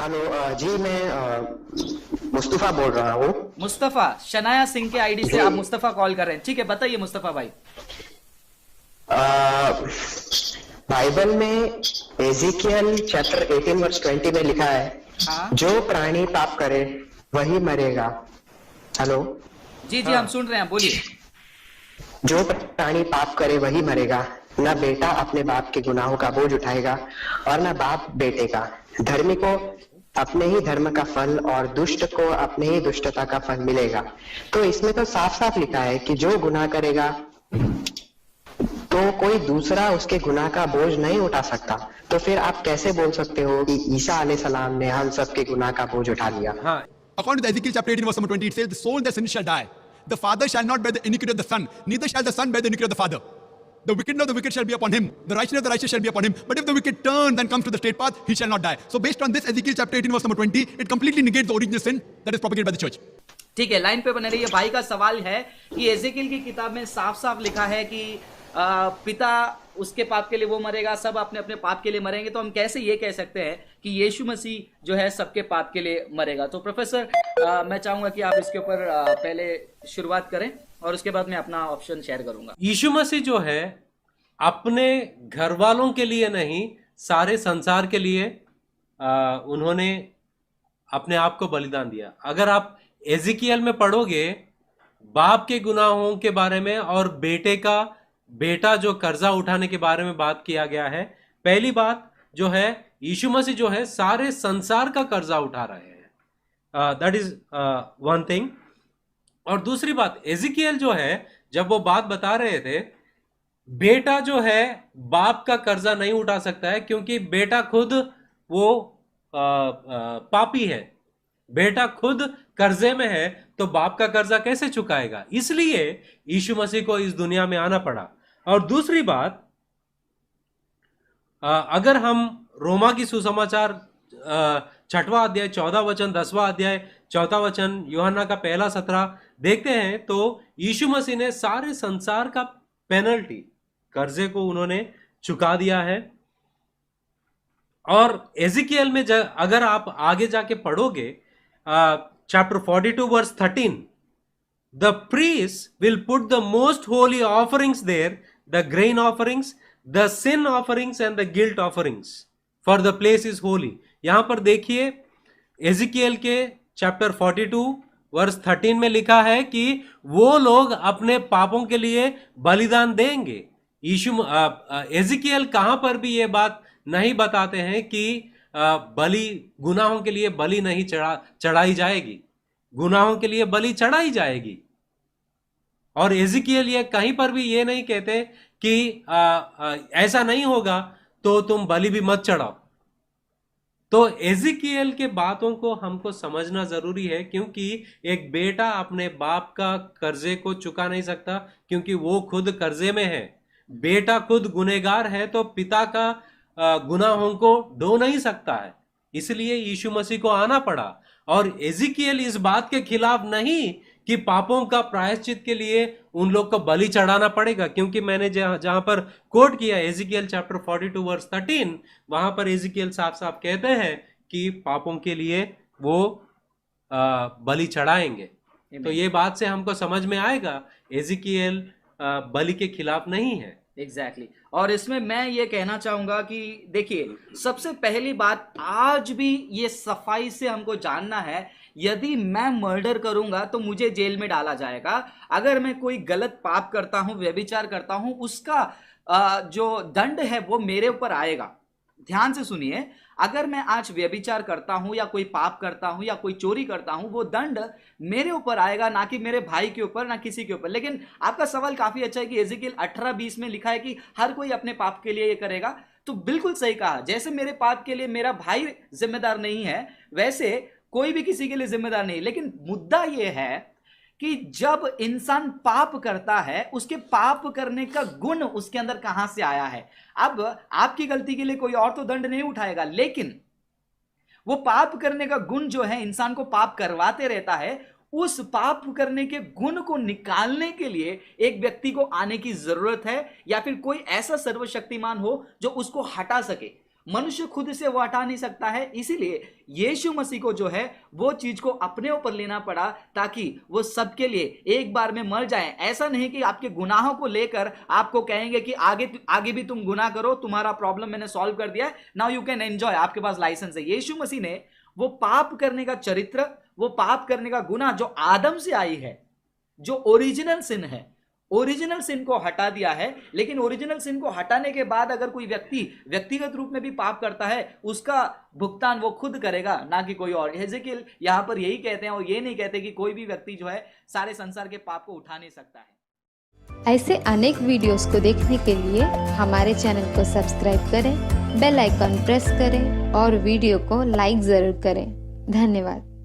Hello जी, मैं मुस्तफा बोल रहा हूँ। मुस्तफा, शनाया सिंह के आईडी से जी। आप मुस्तफा कॉल कर रहे हैं। ठीक है, बताइए मुस्तफा भाई। अ, बाइबल में एजिकियल चैप्टर 18 वर्स 20 में लिखा है, हाँ। जो प्राणी पाप करे वही मरेगा। हेलो। जी जी, हम हाँ। सुन रहे हैं, बोलिए। जो प्राणी पाप करे वही मरेगा। न बेटा अपने बाप के गुनाहों का बोझ उठाएगा और न बाप बेटे का। धर्मी को अपने ही धर्म का फल और दुष्ट को अपने ही दुष्टता का फल मिलेगा। तो इसमें तो साफ साफ लिखा है कि जो गुनाह करेगा तो कोई दूसरा उसके गुनाह का बोझ नहीं उठा सकता। तो फिर आप कैसे बोल सकते हो कि ईसा अलैहिस्सलाम ने हम सबके गुनाह का बोझ उठा लिया? हाँ। According to Ezekiel chapter 18, verse number 20, it says, the soul and the sin shall die. The father shall not bear the iniquity of the son, neither shall the son bear the iniquity of the father. The wickedness of the wicked shall be upon him, the righteousness of the righteous shall be upon him. But if the wicked turns and comes to the straight path, he shall not die. So based on this, Ezekiel chapter 18, verse number 20, it completely negates the original sin that is propagated by the church. ठीक है, line पे बने रहिए। भाई का सवाल है कि एजेकियल की किताब में साफ साफ लिखा है कि पिता उसके पाप के लिए वो मरेगा, सब अपने अपने पाप के लिए मरेंगे। तो हम कैसे ये कह सकते हैं कि यीशु मसीह जो है सबके पाप के लिए मरेगा? तो प्रोफेसर, मैं चाहूंगा कि आप इसके ऊपर पहले शुरुआत करें और उसके बाद मैं अपना ऑप्शन शेयर करूंगा। यीशु मसीह जो है अपने घर वालों के लिए नहीं, सारे संसार के लिए उन्होंने अपने आप को बलिदान दिया। अगर आप एजिकियल में पढ़ोगे, बाप के गुनाहों के बारे में और बेटा जो कर्जा उठाने के बारे में बात किया गया है। पहली बात जो है, यीशु मसीह जो है सारे संसार का कर्जा उठा रहे हैं। That is one thing. और दूसरी बात, एजिकियल जो है जब वो बात बता रहे थे, बेटा जो है बाप का कर्जा नहीं उठा सकता है, क्योंकि बेटा खुद वो पापी है। बेटा खुद कर्जे में है, तो बाप का कर्जा कैसे चुकाएगा? इसलिए यीशु मसीह को इस दुनिया में आना पड़ा। और दूसरी बात, अगर हम रोमा की सुसमाचार 6वां अध्याय 14 वचन, 10वां अध्याय 4 वचन, यूहन्ना का पहला 17 देखते हैं, तो यीशु मसीह ने सारे संसार का पेनल्टी, कर्जे को उन्होंने चुका दिया है। और एजिकियल में अगर आप आगे जाके पढ़ोगे, chapter 42 verse 13, the priest will put the most holy offerings there, the grain offerings, the sin offerings and the guilt offerings, for the place is holy. यहां पर देखिए, एजिकियल के chapter 42 verse 13 में लिखा है कि वो लोग अपने पापों के लिए बलिदान देंगे। एजिकियल कहां पर भी ये बात नहीं बताते हैं कि बलि, गुनाहों के लिए बलि नहीं चढ़ाई जाएगी। गुनाहों के लिए बलि चढ़ाई जाएगी। और एजिकियल ये कहीं पर भी ये नहीं कहते कि ऐसा नहीं होगा तो तुम बलि भी मत चढ़ाओ। तो एजिकियल के बातों को हमको समझना जरूरी है, क्योंकि एक बेटा अपने बाप का कर्जे को चुका नहीं सकता, क्योंकि वो खुद कर्जे में है। बेटा खुद गुनहगार है, तो पिता का गुनाहों को ढो नहीं सकता है। इसलिए यीशु मसीह को आना पड़ा। और एजिकियल इस बात के खिलाफ नहीं कि पापों का प्रायश्चित के लिए उन लोग को बलि चढ़ाना पड़ेगा, क्योंकि मैंने जहां पर कोट किया एजिकियल चैप्टर 42 वर्स 13, वहां पर एजिकियल साफ साफ कहते हैं कि पापों के लिए वो बलि चढ़ाएंगे। तो ये बात से हमको समझ में आएगा एजिकियल बलि के खिलाफ नहीं है। एग्जैक्टली और इसमें मैं ये कहना चाहूंगा कि देखिए, सबसे पहली बात, आज भी ये सफाई से हमको जानना है, यदि मैं मर्डर करूंगा तो मुझे जेल में डाला जाएगा। अगर मैं कोई गलत पाप करता हूं, व्यभिचार करता हूं, उसका जो दंड है वो मेरे ऊपर आएगा। ध्यान से सुनिए, अगर मैं आज व्यभिचार करता हूं या कोई पाप करता हूं या कोई चोरी करता हूं, वो दंड मेरे ऊपर आएगा, ना कि मेरे भाई के ऊपर, ना किसी के ऊपर। लेकिन आपका सवाल काफी अच्छा है कि एजिकियल 18:20 में लिखा है कि हर कोई अपने पाप के लिए ये करेगा। तो बिल्कुल सही कहा, जैसे मेरे पाप के लिए मेरा भाई जिम्मेदार नहीं है, वैसे कोई भी किसी के लिए जिम्मेदार नहीं। लेकिन मुद्दा यह है कि जब इंसान पाप करता है, उसके पाप करने का गुण उसके अंदर कहां से आया है? अब आपकी गलती के लिए कोई और तो दंड नहीं उठाएगा, लेकिन वो पाप करने का गुण जो है इंसान को पाप करवाते रहता है। उस पाप करने के गुण को निकालने के लिए एक व्यक्ति को आने की जरूरत है, या फिर कोई ऐसा सर्वशक्तिमान हो जो उसको हटा सके। मनुष्य खुद से वो हटा नहीं सकता है, इसीलिए यीशु मसीह को जो है वो चीज को अपने ऊपर लेना पड़ा ताकि वो सबके लिए एक बार में मर जाए। ऐसा नहीं कि आपके गुनाहों को लेकर आपको कहेंगे कि आगे भी तुम गुनाह करो, तुम्हारा प्रॉब्लम मैंने सॉल्व कर दिया है, नाउ यू कैन एंजॉय, आपके पास लाइसेंस है। यीशु मसीह ने वो पाप करने का चरित्र, वो पाप करने का गुनाह जो आदम से आई है, जो ओरिजिनल सिन है, ओरिजिनल सिन को हटा दिया है। लेकिन ओरिजिनल सिन को हटाने के बाद अगर कोई व्यक्ति व्यक्तिगत रूप में भी पाप करता है, उसका भुगतान वो खुद करेगा, ना कि कोई और। हेजेकिएल यहां पर यही कहते हैं, और ये नहीं कहते कि कोई भी व्यक्ति जो है सारे संसार के पाप को उठा नहीं सकता है। ऐसे अनेक वीडियोस को देखने के लिए हमारे चैनल को सब्सक्राइब करें, बेल आइकन प्रेस करें और वीडियो को लाइक जरूर करें। धन्यवाद।